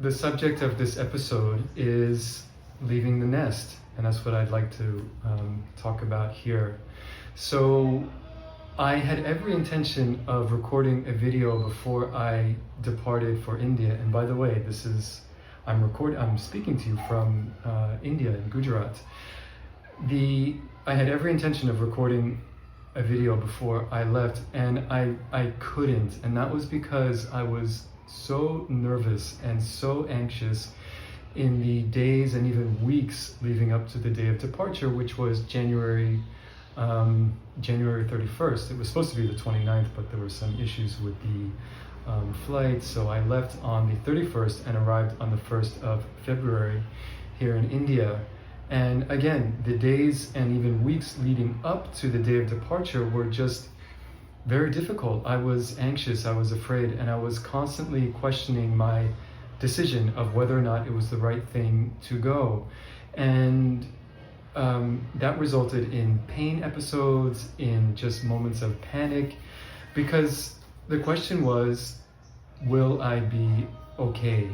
the subject of this episode is leaving the nest, and that's what I'd like to talk about here. So I had every intention of recording a video before I departed for India. And by the way, I'm speaking to you from India, in Gujarat. I had every intention of recording a video before I left, and I couldn't, and that was because I was so nervous and so anxious in the days and even weeks leading up to the day of departure, which was January 31st. It was supposed to be the 29th, but there were some issues with the flight, so I left on the 31st and arrived on the 1st of February here in India. And again, the days and even weeks leading up to the day of departure were just very difficult. I was anxious, I was afraid, and I was constantly questioning my decision of whether or not it was the right thing to go. And that resulted in pain episodes, in just moments of panic, because the question was, will I be okay?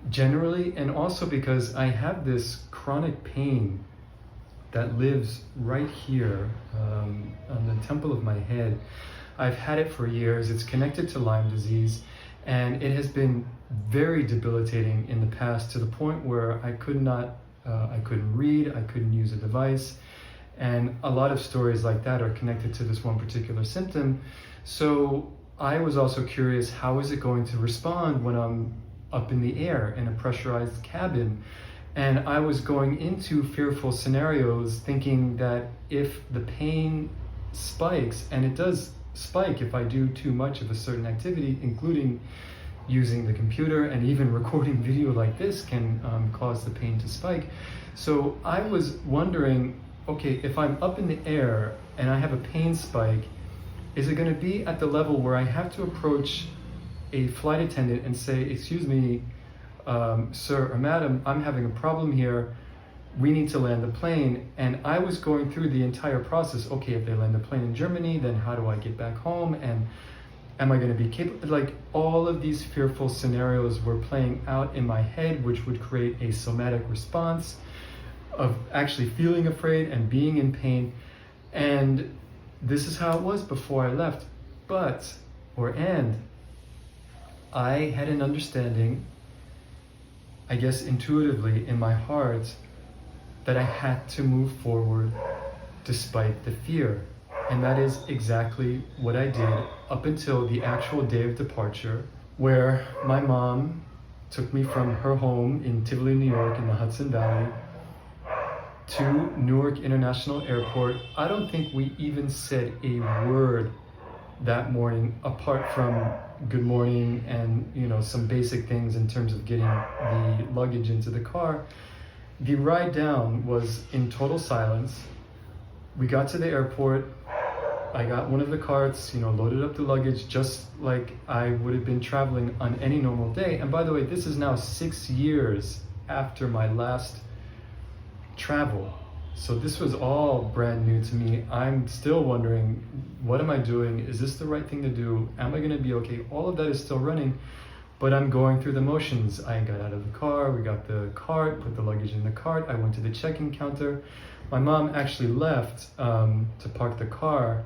Generally, and also because I have this chronic pain that lives right here on the temple of my head. I've had it for years. It's connected to Lyme disease, and it has been very debilitating in the past, to the point where I couldn't read, I couldn't use a device, and a lot of stories like that are connected to this one particular symptom. So I was also curious, how is it going to respond when I'm up in the air in a pressurized cabin? And I was going into fearful scenarios, thinking that if the pain spikes, and it does spike if I do too much of a certain activity, including using the computer, and even recording video like this can cause the pain to spike. So I was wondering, okay, if I'm up in the air and I have a pain spike, is it going to be at the level where I have to approach a flight attendant and say, excuse me, sir or madam, I'm having a problem here, we need to land the plane? And I was going through the entire process. Okay, if they land the plane in Germany, then how do I get back home? And am I going to be capable? Like, all of these fearful scenarios were playing out in my head, which would create a somatic response of actually feeling afraid and being in pain. And this is how it was before I left. And I had an understanding, I guess intuitively in my heart, that I had to move forward despite the fear. And that is exactly what I did up until the actual day of departure, where my mom took me from her home in Tivoli, New York, in the Hudson Valley, to Newark International Airport. I don't think we even said a word that morning, apart from good morning and, some basic things in terms of getting the luggage into the car. The ride down was in total silence. We got to the airport. I got one of the carts, loaded up the luggage just like I would have been traveling on any normal day. And by the way, this is now 6 years after my last travel. So this was all brand new to me. I'm still wondering, what am I doing? Is this the right thing to do? Am I gonna be okay? All of that is still running, but I'm going through the motions. I got out of the car, we got the cart, put the luggage in the cart, I went to the check-in counter. My mom actually left to park the car,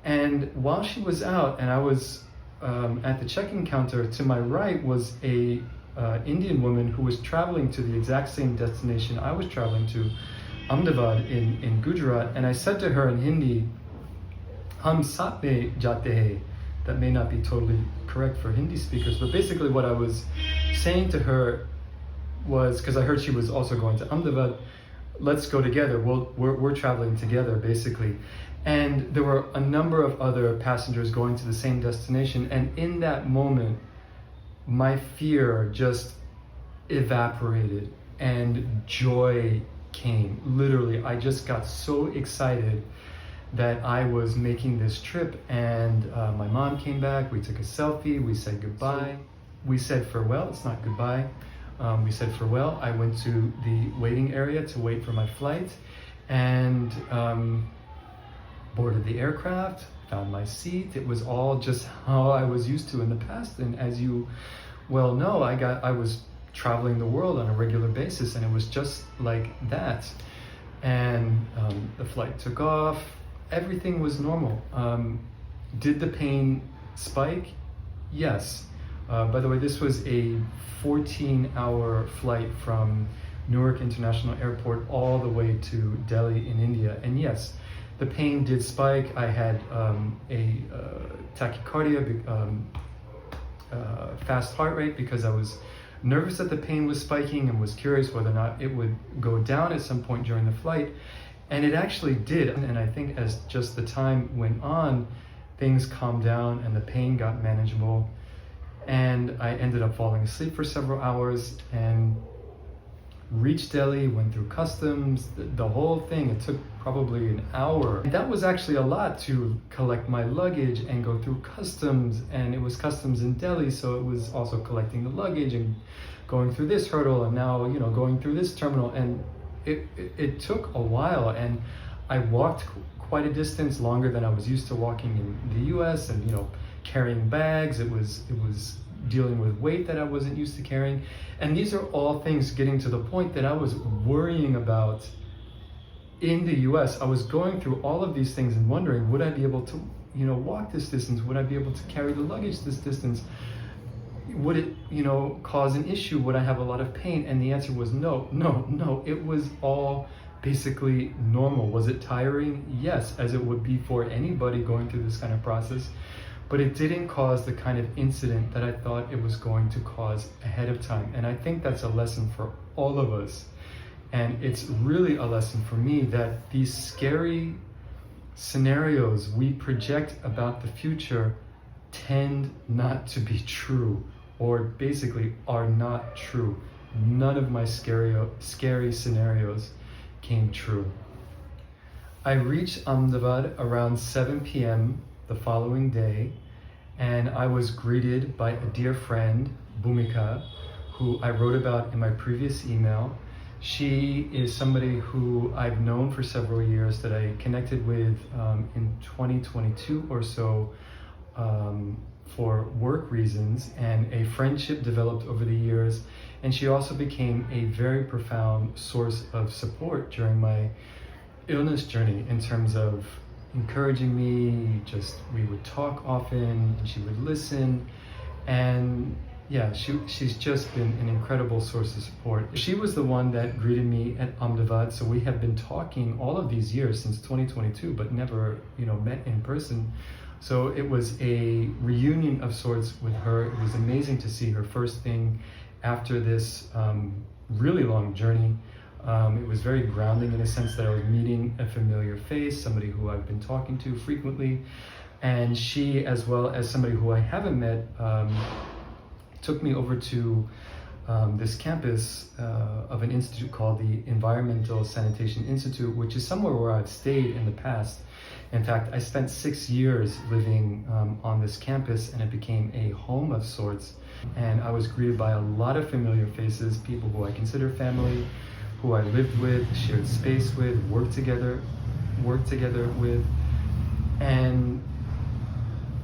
and while she was out and I was at the check-in counter, to my right was a Indian woman who was traveling to the exact same destination I was traveling to, Ahmedabad in Gujarat. And I said to her in Hindi, "Hum saath mein jate hai." That may not be totally correct for Hindi speakers, but basically what I was saying to her was, because I heard she was also going to Ahmedabad, let's go together. We're traveling together, basically. And there were a number of other passengers going to the same destination. And in that moment, my fear just evaporated and joy came. Literally, I just got so excited that I was making this trip. And my mom came back, we took a selfie, we said goodbye. We said farewell, it's not goodbye. We said farewell. I went to the waiting area to wait for my flight, and boarded the aircraft, found my seat. It was all just how I was used to in the past. And as you Well, no, I was traveling the world on a regular basis, and it was just like that. And the flight took off. Everything was normal. Did the pain spike? Yes. By the way, this was a 14-hour flight from Newark International Airport all the way to Delhi in India. And yes, the pain did spike. I had a tachycardia, fast heart rate, because I was nervous that the pain was spiking and was curious whether or not it would go down at some point during the flight. And it actually did. And I think as just the time went on, things calmed down and the pain got manageable. And I ended up falling asleep for several hours and reached Delhi, went through customs, the whole thing. It took probably an hour. And that was actually a lot to collect my luggage and go through customs. And it was customs in Delhi, so it was also collecting the luggage and going through this hurdle, and now, you know, going through this terminal. And it took a while, and I walked quite a distance, longer than I was used to walking in the US, and, you know, carrying bags. It was dealing with weight that I wasn't used to carrying. And these are all things getting to the point that I was worrying about in the US. I was going through all of these things and wondering, would I be able to, you know, walk this distance? Would I be able to carry the luggage this distance? Would it, you know, cause an issue? Would I have a lot of pain? And the answer was no. It was all basically normal. Was it tiring? Yes, as it would be for anybody going through this kind of process. But it didn't cause the kind of incident that I thought it was going to cause ahead of time. And I think that's a lesson for all of us. And it's really a lesson for me that these scary scenarios we project about the future tend not to be true, or basically are not true. None of my scary scenarios came true. I reached Ahmedabad around 7 p.m. the following day, and I was greeted by a dear friend, Bhumika, who I wrote about in my previous email. She is somebody who I've known for several years, that I connected with in 2022 or so for work reasons, and a friendship developed over the years. And she also became a very profound source of support during my illness journey, in terms of encouraging me. We would talk often, and she would listen, and yeah, she's just been an incredible source of support. She was the one that greeted me at Ahmedabad, so we have been talking all of these years since 2022, but never, you know, met in person. So it was a reunion of sorts with her. It was amazing to see her first thing after this really long journey. It was very grounding, in a sense that I was meeting a familiar face, somebody who I've been talking to frequently. And she, as well as somebody who I haven't met, took me over to this campus of an institute called the Environmental Sanitation Institute, which is somewhere where I've stayed in the past. In fact, I spent 6 years living on this campus, and it became a home of sorts. And I was greeted by a lot of familiar faces, people who I consider family, who I lived with, shared space with, worked together with. And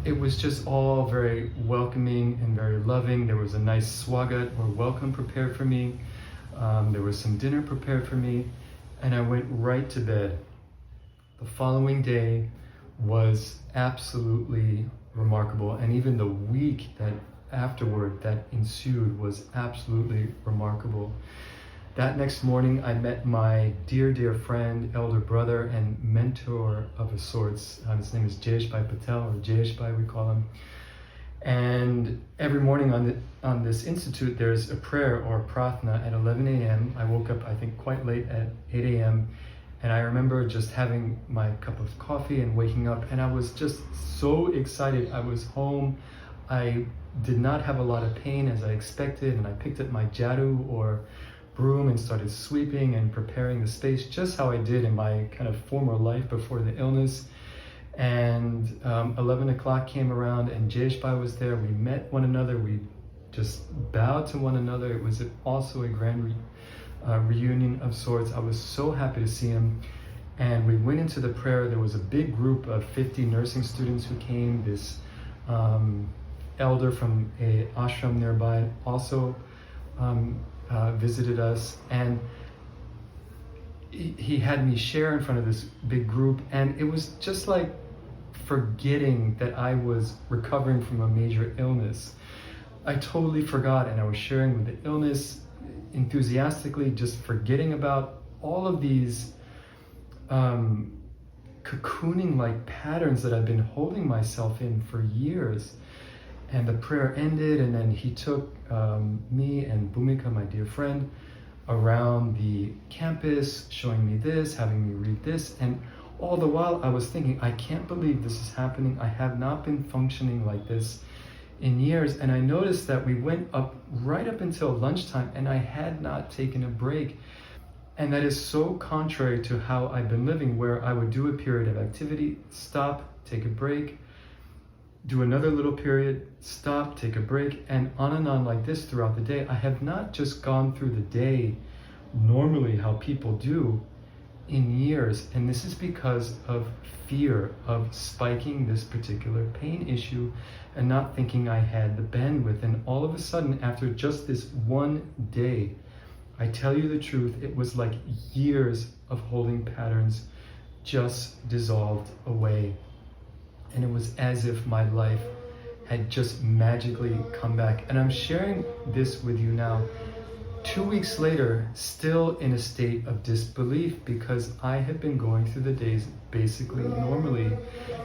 it was just all very welcoming and very loving. There was a nice swagat, or welcome, prepared for me. There was some dinner prepared for me, and I went right to bed. The following day was absolutely remarkable, and even the week that afterward that ensued was absolutely remarkable. That next morning, I met my dear friend, elder brother, and mentor of a sorts. His name is Jayeshbhai Patel, or Jayeshbhai we call him. And every morning on this institute, there's a prayer or pratna at 11 a.m. I woke up, I think, quite late at 8 a.m. And I remember just having my cup of coffee and waking up, and I was just so excited. I was home. I did not have a lot of pain as I expected, and I picked up my jadu, or broom, and started sweeping and preparing the space, just how I did in my kind of former life before the illness. And 11 o'clock came around, and Jayeshbhai was there. We met one another. We just bowed to one another. It was also a grand reunion of sorts. I was so happy to see him. And we went into the prayer. There was a big group of 50 nursing students who came, this elder from a ashram nearby also visited us, and he had me share in front of this big group, and it was just like forgetting that I was recovering from a major illness. I totally forgot, and I was sharing with the illness enthusiastically, just forgetting about all of these cocooning like patterns that I've been holding myself in for years. And the prayer ended, and then he took me and Bhumika, my dear friend, around the campus, showing me this, having me read this, and all the while I was thinking, I can't believe this is happening. I have not been functioning like this in years. And I noticed that we went up right up until lunchtime, and I had not taken a break. And that is so contrary to how I've been living, where I would do a period of activity, stop, take a break, do another little period, stop, take a break, and on like this throughout the day. I have not just gone through the day normally how people do in years, and this is because of fear of spiking this particular pain issue and not thinking I had the bandwidth. And all of a sudden, after just this one day, I tell you the truth, it was like years of holding patterns just dissolved away. And it was as if my life had just magically come back. And I'm sharing this with you now, 2 weeks later, still in a state of disbelief, because I have been going through the days basically normally.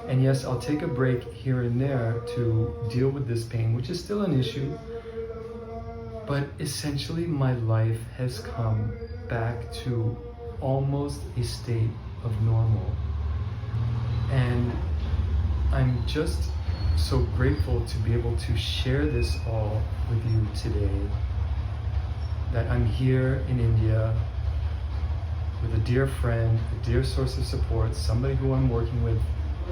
And yes, I'll take a break here and there to deal with this pain, which is still an issue. But essentially, my life has come back to almost a state of normal. And I'm just so grateful to be able to share this all with you today, that I'm here in India with a dear friend, a dear source of support, somebody who I'm working with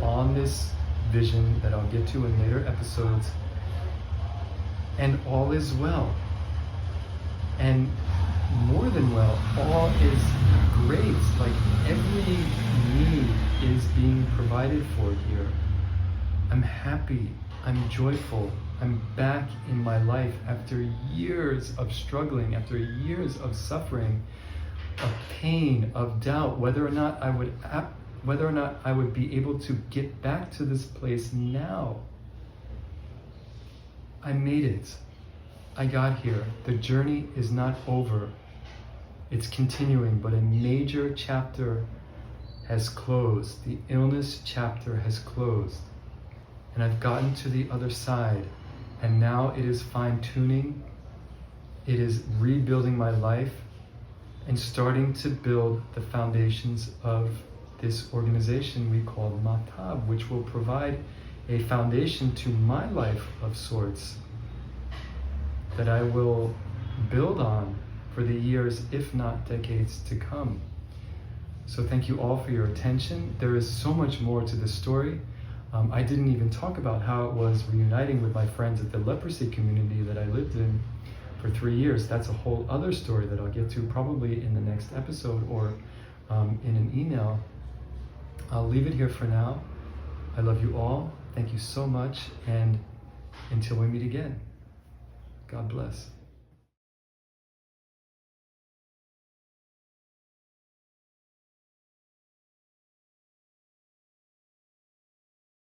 on this vision that I'll get to in later episodes, and all is well. And more than well, all is great. Like every need is being provided for here. I'm happy, I'm joyful, I'm back in my life after years of struggling, after years of suffering, of pain, of doubt, whether or not I would be able to get back to this place now. I made it. I got here. The journey is not over. It's continuing, but a major chapter has closed. The illness chapter has closed. And I've gotten to the other side. And now it is fine-tuning. It is rebuilding my life and starting to build the foundations of this organization we call Matab, which will provide a foundation to my life of sorts that I will build on for the years, if not decades, to come. So thank you all for your attention. There is so much more to the story. I didn't even talk about how it was reuniting with my friends at the leprosy community that I lived in for 3 years. That's a whole other story that I'll get to probably in the next episode or in an email. I'll leave it here for now. I love you all. Thank you so much. And until we meet again, God bless.